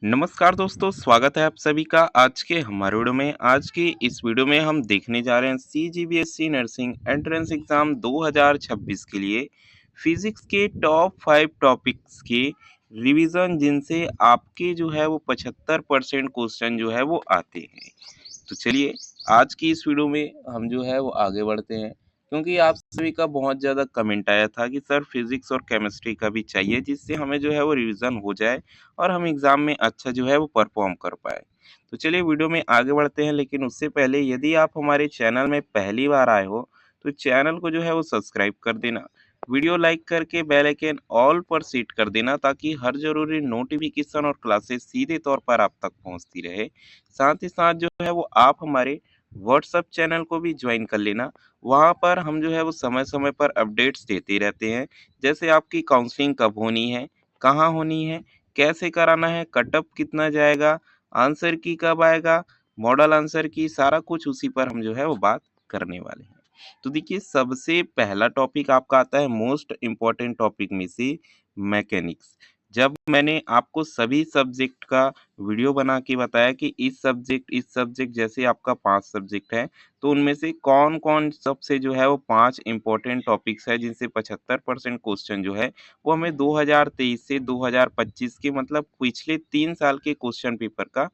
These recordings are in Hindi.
नमस्कार दोस्तों, स्वागत है आप सभी का आज के हमारे वीडियो में। आज की इस वीडियो में हम देखने जा रहे हैं सीजीबीएसई नर्सिंग एंट्रेंस एग्जाम 2026 के लिए फिजिक्स के टॉप 5 टॉपिक्स के रिवीजन, जिनसे आपके जो है वो 75% क्वेश्चन जो है वो आते हैं। तो चलिए, आज की इस वीडियो में हम जो है वो आगे बढ़ते हैं, क्योंकि आप सभी का बहुत ज़्यादा कमेंट आया था कि सर फिजिक्स और केमिस्ट्री का भी चाहिए, जिससे हमें जो है वो रिवीजन हो जाए और हम एग्ज़ाम में अच्छा जो है वो परफॉर्म कर पाए। तो चलिए वीडियो में आगे बढ़ते हैं, लेकिन उससे पहले यदि आप हमारे चैनल में पहली बार आए हो तो चैनल को जो है वो सब्सक्राइब कर देना, वीडियो लाइक करके बेल आइकन ऑल पर सेट कर देना, ताकि हर ज़रूरी नोटिफिकेशन और क्लासेस सीधे तौर पर आप तक पहुंचती रहे। साथ ही साथ जो है वो आप हमारे व्हाट्सएप चैनल को भी ज्वाइन कर लेना। वहाँ पर हम जो है वो समय-समय पर अपडेट्स देते रहते हैं, जैसे आपकी काउंसलिंग कब होनी है, कहाँ होनी है, कैसे कराना है, कटअप कितना जाएगा, आंसर की कब आएगा, मॉडल आंसर की, सारा कुछ उसी पर हम जो है वो बात करने वाले हैं। तो देखिए, सबसे पहला टॉपिक आपका आता है मोस्ट इम्पोर्टेंट टॉपिक में से, मैकेनिक्स। जब मैंने आपको सभी सब्जेक्ट का वीडियो बना के बताया कि इस सब्जेक्ट जैसे आपका 5 सब्जेक्ट है, तो उनमें से कौन-कौन सबसे जो है वो 5 इम्पोर्टेंट टॉपिक्स है, जिनसे 75% क्वेश्चन जो है वो हमें 2023 से 2025 के मतलब पिछले 3 साल के क्वेश्चन पेपर का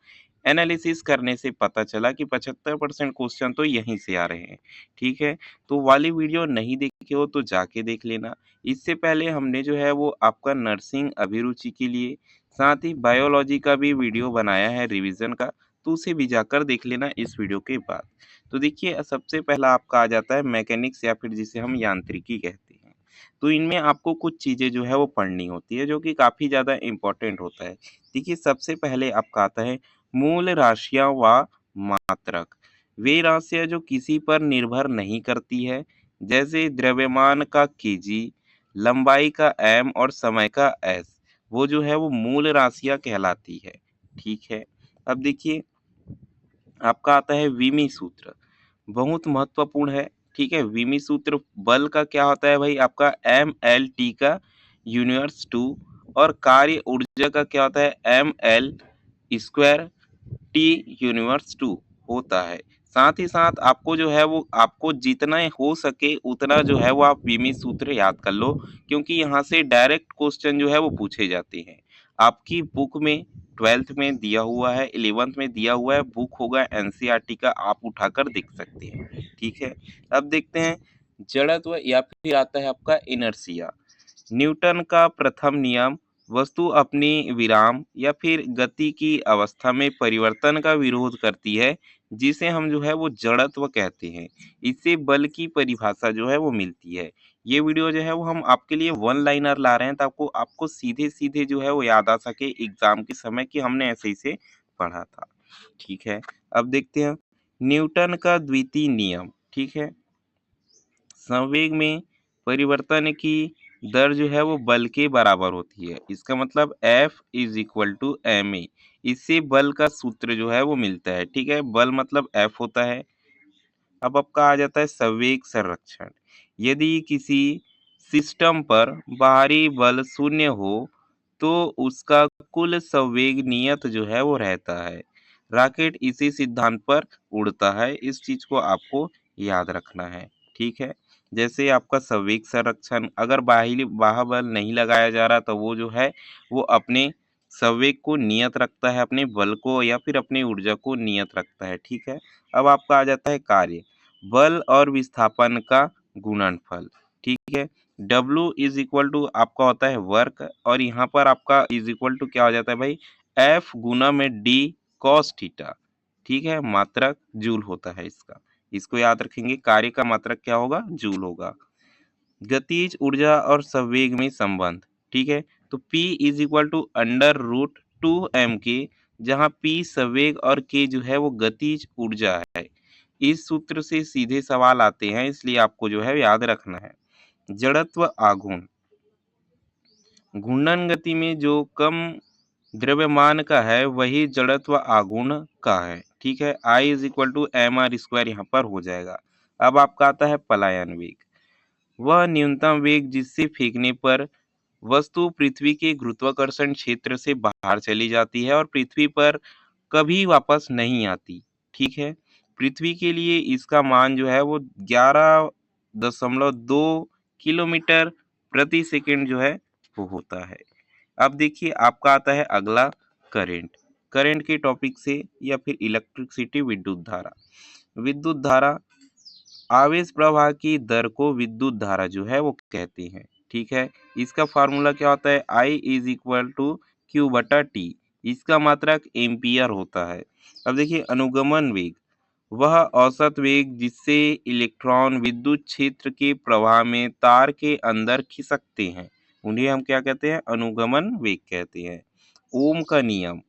एनालिसिस करने से पता चला कि 75% क्वेश्चन तो यहीं से आ रहे हैं। ठीक है? तो वाली वीडियो नहीं देखे हो तो जाके देख लेना। इससे पहले हमने जो है वो आपका नर्सिंग अभिरुचि के लिए, साथ ही बायोलॉजी का भी वीडियो बनाया है रिवीजन का, तो उसे भी जाकर देख लेना इस वीडियो के बाद। तो देखिए, सबसे पहला आपका आ जाता है मैकेनिक्स, या फिर जिसे हम यांत्रिकी कहते हैं। तो इनमें आपको कुछ चीज़ें जो है वो पढ़नी होती है, जो कि काफ़ी ज़्यादा इम्पोर्टेंट होता है। देखिए, सबसे पहले आपका आता है मूल राशियाँ व मात्रक। वे राशियाँ जो किसी पर निर्भर नहीं करती है, जैसे द्रव्यमान का केजी, लंबाई का एम और समय का एस, वो जो है वो मूल राशियाँ कहलाती है। ठीक है? अब देखिए, आपका आता है विमी सूत्र, बहुत महत्वपूर्ण है। ठीक है? विमी सूत्र बल का क्या होता है भाई, आपका एम एल टी का यूनिवर्स टू, और कार्य ऊर्जा का क्या होता है, M L square T inverse two होता है। साथ ही साथ आपको जो है वो आपको जितना हो सके उतना जो है वो आप विमी सूत्र याद कर लो, क्योंकि यहाँ से डायरेक्ट क्वेश्चन जो है वो पूछे जाते हैं। आपकी बुक में 12th में दिया हुआ है, 11th में दिया हुआ है, बुक होगा एनसीईआरटी का, आप उठाकर देख सकते हैं। ठीक है? अब देखते हैं जड़त्व, या फिर आता है आपका इनर्शिया। न्यूटन का प्रथम नियम, वस्तु अपनी विराम या फिर गति की अवस्था में परिवर्तन का विरोध करती है, जिसे हम जो है वो जड़त्व कहते हैं। इससे बल की परिभाषा जो है वो मिलती है। ये वीडियो जो है वो हम आपके लिए वन लाइनर ला रहे हैं, ताकि आपको सीधे सीधे जो है वो याद आ सके एग्जाम के समय कि हमने ऐसे ही से पढ़ा था। ठीक है? अब देखते हैं न्यूटन का द्वितीय नियम। ठीक है? संवेग में परिवर्तन की दर जो है वो बल के बराबर होती है। इसका मतलब F is equal to M A. इससे बल का सूत्र जो है वो मिलता है। ठीक है? बल मतलब F होता है। अब आपका आ जाता है संवेग संरक्षण। यदि किसी सिस्टम पर बाहरी बल शून्य हो, तो उसका कुल संवेग नियत जो है वो रहता है। रॉकेट इसी सिद्धांत पर उड़ता है। इस चीज को आपको याद रखना है। ठीक है? जैसे आपका संवेग संरक्षण, अगर बाहरी बाह्य नहीं लगाया जा रहा, तो वो जो है वो अपने संवेग को नियत रखता है, अपने बल को या फिर अपनी ऊर्जा को नियत रखता है। ठीक है? अब आपका आ जाता है कार्य, बल और विस्थापन का गुणनफल। ठीक है? W इज इक्वल टू आपका होता है वर्क, और यहाँ पर आपका इज इक्वल टू क्या हो जाता है भाई, F गुना में D cos थीटा। ठीक है? मात्रक जूल होता है इसका। इसको याद रखेंगे, कार्य का मात्रक क्या होगा, जूल होगा। गतिज ऊर्जा और संवेग में संबंध। ठीक है? तो P is equal to under root 2m के, जहाँ P संवेग और K जो है वो गतिज ऊर्जा है। इस सूत्र से सीधे सवाल आते हैं, इसलिए आपको जो है याद रखना है। जड़त्व आघूर्ण, घूर्णन गति में जो कम द्रव्यमान का है वही जड़त्व आघूर्ण का है। ठीक है? I is equal to M R square यहाँ पर हो जाएगा। अब आपका आता है पलायन वेग, वह न्यूनतम वेग जिससे फेंकने पर वस्तु पृथ्वी के गुरुत्वाकर्षण क्षेत्र से बाहर चली जाती है और पृथ्वी पर कभी वापस नहीं आती, ठीक है? पृथ्वी के लिए इसका मान जो है वो 11.2 किलोमीटर प्रति सेकंड जो है वो होता है। अब देखिए आपका आता है अगला करंट। करंट के टॉपिक से या फिर इलेक्ट्रिसिटी विद्युत धारा। विद्युत धारा आवेश प्रवाह की दर को विद्युत धारा जो है वो कहते हैं, ठीक है? इसका फार्मूला क्या होता है? I is equal to Q बटा टी। इसका मात्रक एम्पियर होता है। अब देखिए अनुगमन वेग, वह औसत वेग जिससे इलेक्ट्रॉन विद्युत क्षेत्र के प्रवाह में तार के अंदर खिसकते हैं, उन्हें हम क्या कहते हैं? अनुगमन वेग कहते हैं। ओम का नियम,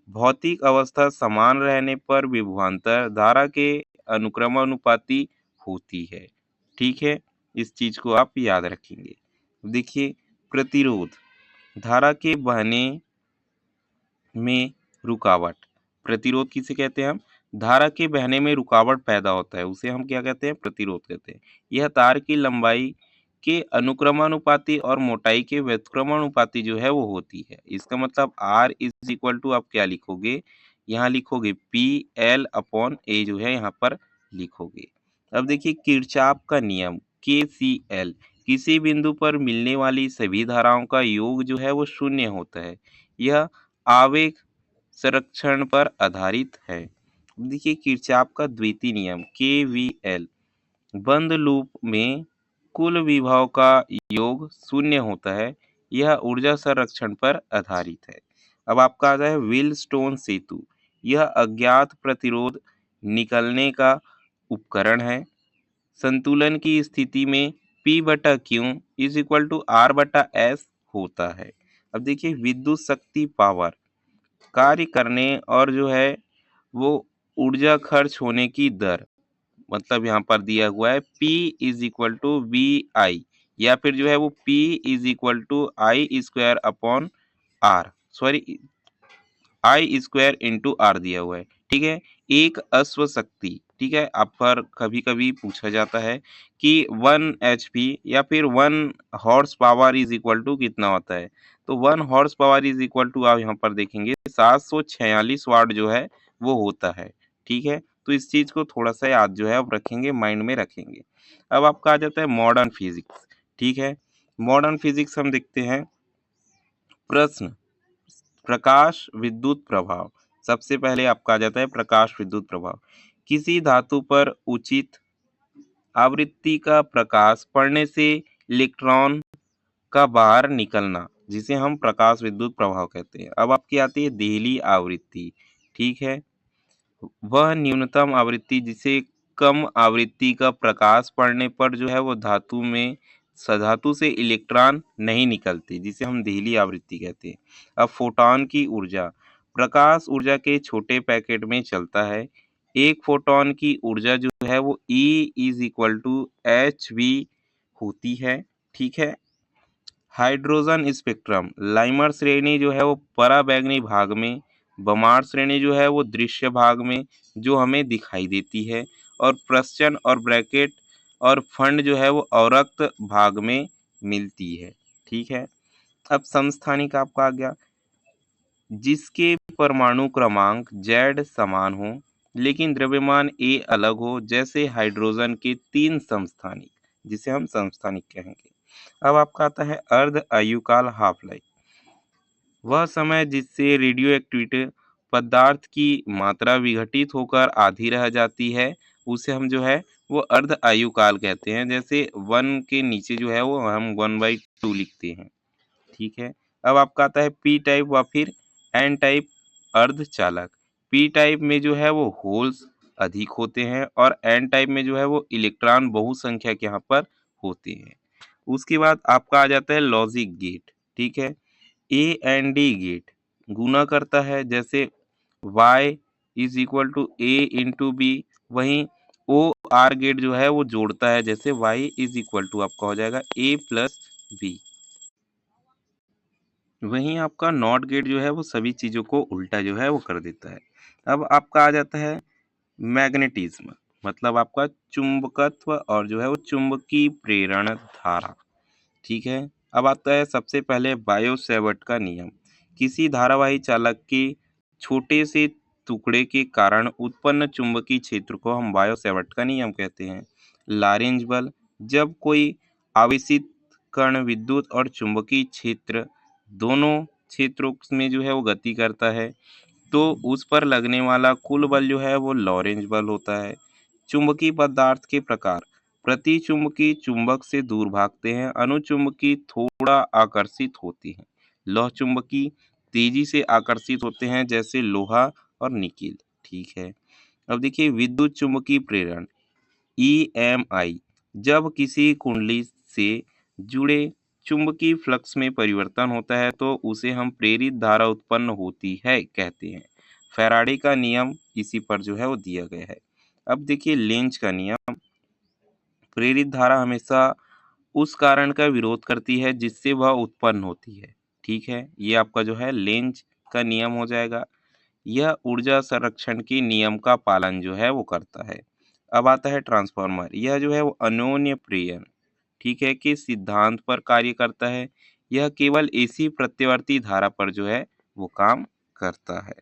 भौतिक अवस्था समान रहने पर विभवांतर धारा के अनुक्रमानुपाती होती है, ठीक है? इस चीज को आप याद रखेंगे। देखिए प्रतिरोध, धारा के बहने में रुकावट। प्रतिरोध किसे कहते हैं हम? धारा के बहने में रुकावट पैदा होता है, उसे हम क्या कहते हैं? प्रतिरोध कहते हैं। यह तार की लंबाई के अनुक्रमानुपाती और मोटाई के व्युत्क्रमानुपाती जो है वो होती है। इसका मतलब R इज इक्वल टू आप क्या लिखोगे? यहाँ लिखोगे PL/A जो है यहाँ पर लिखोगे। अब देखिए किरचॉफ का नियम KCL, किसी बिंदु पर मिलने वाली सभी धाराओं का योग जो है वो शून्य होता है। यह आवेग संरक्षण पर आधारित है। देखिए किरचॉफ का द्वितीय नियम KVL, बंद लूप में कुल विभव का योग शून्य होता है। यह ऊर्जा संरक्षण पर आधारित है। अब आपका आता है व्हीलस्टोन सेतु, यह अज्ञात प्रतिरोध निकलने का उपकरण है। संतुलन की स्थिति में P बटा Q is equal to R बटा S होता है। अब देखिए विद्युत शक्ति पावर, कार्य करने और जो है वो ऊर्जा खर्च होने की दर, मतलब यहाँ पर दिया हुआ है P is equal to VI, या फिर जो है वो P is equal to I square upon R, sorry I square into R दिया हुआ है, ठीक है? एक अश्व शक्ति, ठीक है? आप पर कभी कभी पूछा जाता है कि 1 HP या फिर 1 horse power is equal to कितना होता है? तो 1 horse power is equal to आप यहाँ पर देखेंगे 746 वाट जो है वो होता है, ठीक है? तो इस चीज को थोड़ा सा याद जो है आप रखेंगे, माइंड में रखेंगे। अब आपका आ जाता है मॉडर्न फिजिक्स, ठीक है? मॉडर्न फिजिक्स हम देखते हैं। प्रश्न, प्रकाश विद्युत प्रभाव। सबसे पहले आपका आ जाता है प्रकाश विद्युत प्रभाव। किसी धातु पर उचित आवृत्ति का प्रकाश पड़ने से इलेक्ट्रॉन का बाहर निकलना, जिसे हम प्रकाश विद्युत प्रभाव कहते हैं। अब आपकी आती है देहली आवृत्ति, ठीक है? वह न्यूनतम आवृत्ति जिसे कम आवृत्ति का प्रकाश पड़ने पर जो है वो धातु में धातु से इलेक्ट्रॉन नहीं निकलते, जिसे हम देहली आवृत्ति कहते हैं। अब फोटॉन की ऊर्जा, प्रकाश ऊर्जा के छोटे पैकेट में चलता है। एक फोटॉन की ऊर्जा जो है वो E is equal to HV होती है, ठीक है? हाइड्रोजन स्पेक्ट्रम, लाइमर श्रेणी जो है वो पराबैंगनी भाग में, बमार श्रेणी जो है वो दृश्य भाग में जो हमें दिखाई देती है, और प्रश्चन और ब्रैकेट और फंड जो है वो अवरक्त भाग में मिलती है, ठीक है? अब समस्थानिक आपका आ गया, जिसके परमाणु क्रमांक Z समान हो लेकिन द्रव्यमान A अलग हो, जैसे हाइड्रोजन के 3 समस्थानिक, जिसे हम समस्थानिक कहेंगे। अब आपका आता है अर्ध आयुकाल हाफ लाइफ, वह समय जिससे रेडियो एक्टिविटी पदार्थ की मात्रा विघटित होकर आधी रह जाती है, उसे हम जो है वो अर्ध आयुकाल कहते हैं। जैसे 1 के नीचे जो है वो हम 1/2 लिखते हैं, ठीक है? अब आपका आता है पी टाइप व फिर एन टाइप अर्धचालक। पी टाइप में जो है वो होल्स अधिक होते हैं और एन टाइप में जो है वो इलेक्ट्रॉन बहुसंख्यक यहाँ पर होते हैं। उसके बाद आपका आ जाता है लॉजिक गेट, ठीक है? ए एंड डी गेट गुना करता है, जैसे y is equal to A into B. वहीं ओ आर गेट जो है वो जोड़ता है, जैसे y इज इक्वल टू आपका हो जाएगा a प्लस बी। वहीं आपका नॉट गेट जो है वो सभी चीज़ों को उल्टा जो है वो कर देता है। अब आपका आ जाता है मैग्नेटिज्म, मतलब आपका चुंबकत्व और जो है वो चुंबकीय प्रेरण धारा, ठीक है? अब आता है सबसे पहले बायो सेवर्ट का नियम। किसी धारावाही चालक के छोटे से टुकड़े के कारण उत्पन्न चुंबकीय क्षेत्र को हम बायो सेवर्ट का नियम कहते हैं। लारेंज बल, जब कोई आवेशित कण विद्युत और चुंबकीय क्षेत्र दोनों क्षेत्रों में जो है वो गति करता है, तो उस पर लगने वाला कुल बल जो है वो लॉरेंज बल होता है। चुंबकीय पदार्थ के प्रकार। प्रतिचुंबकीय चुंबक से दूर भागते हैं, अनुचुंबकीय थोड़ा आकर्षित होती हैं। लौह चुंबकीय तेजी से आकर्षित होते हैं, जैसे लोहा और निकेल। ठीक है। अब देखिए विद्युत चुंबकीय प्रेरण ईएमआई, जब किसी कुंडली से जुड़े चुंबकीय फ्लक्स में परिवर्तन होता है तो उसे हम प्रेरित धारा उत्पन्न होती है कहते हैं। फैराडे का नियम इसी पर जो है वो दिया गया है। अब देखिए लेंज का नियम। प्रेरित धारा हमेशा उस कारण का विरोध करती है जिससे वह उत्पन्न होती है। ठीक है, ये आपका जो है लेंज का नियम हो जाएगा। यह ऊर्जा संरक्षण के नियम का पालन जो है वो करता है। अब आता है ट्रांसफार्मर। यह जो है वो अन्योन्य प्रेरण, ठीक है, कि सिद्धांत पर कार्य करता है। यह केवल एसी प्रत्यावर्ती धारा पर जो है वो काम करता है।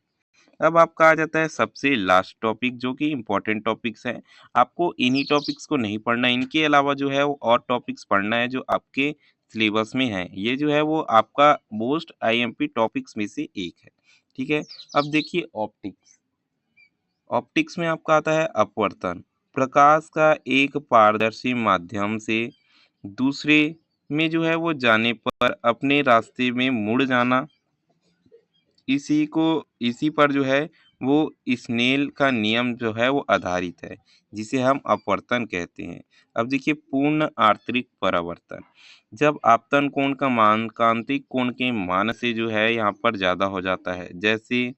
अब आपका आ जाता है सबसे लास्ट टॉपिक, जो कि इम्पोर्टेंट टॉपिक्स हैं। आपको इन्हीं टॉपिक्स को नहीं पढ़ना, इनके अलावा जो है वो और टॉपिक्स पढ़ना है जो आपके सिलेबस में है। ये जो है वो आपका मोस्ट आईएमपी टॉपिक्स में से एक है। ठीक है। अब देखिए ऑप्टिक्स। ऑप्टिक्स में आपका आता है अपवर्तन। प्रकाश का एक पारदर्शी माध्यम से दूसरे में जो है वो जाने पर अपने रास्ते में मुड़ जाना। इसी पर जो है वो स्नेल का नियम जो है वो आधारित है, जिसे हम अपवर्तन कहते हैं। अब देखिए पूर्ण आंतरिक परावर्तन। जब आपतन कोण का मान कांतिक कोण के मान से जो है यहाँ पर ज़्यादा हो जाता है, जैसे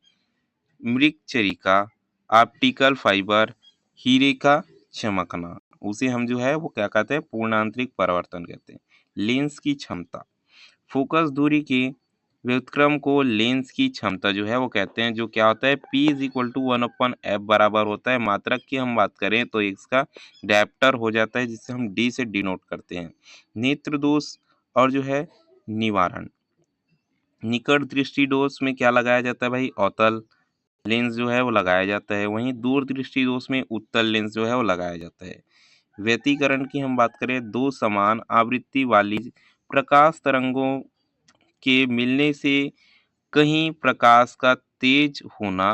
मृगचरिका, ऑप्टिकल फाइबर, हीरे का चमकना, उसे हम जो है वो क्या कहते हैं, पूर्ण आंतरिक परावर्तन कहते हैं। लेंस की क्षमता। फोकस दूरी के व्युत्क्रम को लेंस की क्षमता जो है वो कहते हैं, जो क्या होता है P is equal to 1/f बराबर होता है। मात्रक की हम बात करें तो इसका डायप्टर हो जाता है, जिसे हम D से डिनोट करते हैं। नेत्र दोष और जो है निवारण। निकट दृष्टि दोष में क्या लगाया जाता है भाई, अवतल लेंस जो है वो लगाया जाता है। वहीं दूर दृष्टि दोष में उत्तल लेंस जो है वो लगाया जाता है। व्यतिकरण की हम बात करें, दो समान आवृत्ति वाली प्रकाश तरंगों के मिलने से कहीं प्रकाश का तेज होना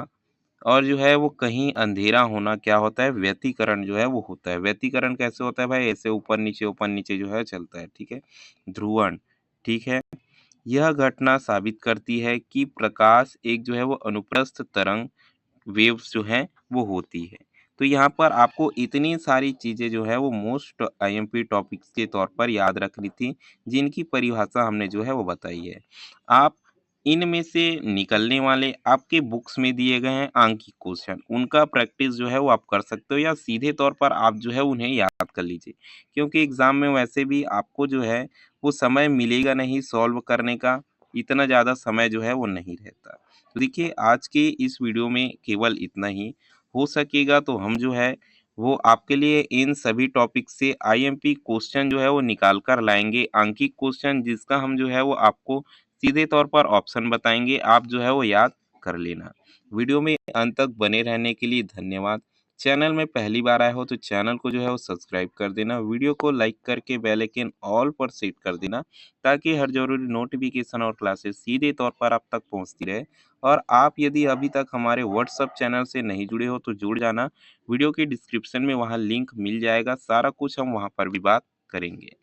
और जो है वो कहीं अंधेरा होना क्या होता है, व्यतिकरण जो है वो होता है। व्यतिकरण कैसे होता है भाई, ऐसे ऊपर नीचे जो है चलता है। ठीक है। ध्रुवण। ठीक है। यह घटना साबित करती है कि प्रकाश एक जो है वो अनुप्रस्थ तरंग वेव्स जो हैं वो होती है। तो यहाँ पर आपको इतनी सारी चीज़ें जो है वो मोस्ट आईएमपी टॉपिक्स के तौर पर याद रखनी थी, जिनकी परिभाषा हमने जो है वो बताई है। आप इनमें से निकलने वाले आपके बुक्स में दिए गए हैं आंकिक क्वेश्चन, उनका प्रैक्टिस जो है वो आप कर सकते हो, या सीधे तौर पर आप जो है उन्हें याद कर लीजिए, क्योंकि एग्ज़ाम में वैसे भी आपको जो है वो समय मिलेगा नहीं सॉल्व करने का, इतना ज़्यादा समय जो है वो नहीं रहता। तो देखिए आज के इस वीडियो में केवल इतना ही। हो सकेगा तो हम जो है वो आपके लिए इन सभी टॉपिक से आईएमपी क्वेश्चन जो है वो निकाल कर लाएंगे, आंकिक क्वेश्चन, जिसका हम जो है वो आपको सीधे तौर पर ऑप्शन बताएंगे, आप जो है वो याद कर लेना। वीडियो में अंत तक बने रहने के लिए धन्यवाद। चैनल में पहली बार आए हो तो चैनल को जो है वो सब्सक्राइब कर देना, वीडियो को लाइक करके बेल आइकन ऑल पर सेट कर देना, ताकि हर जरूरी नोटिफिकेशन और क्लासेस सीधे तौर पर आप तक पहुंचती रहे। और आप यदि अभी तक हमारे व्हाट्सएप चैनल से नहीं जुड़े हो तो जुड़ जाना। वीडियो के डिस्क्रिप्शन में वहाँ लिंक मिल जाएगा, सारा कुछ हम वहाँ पर भी बात करेंगे।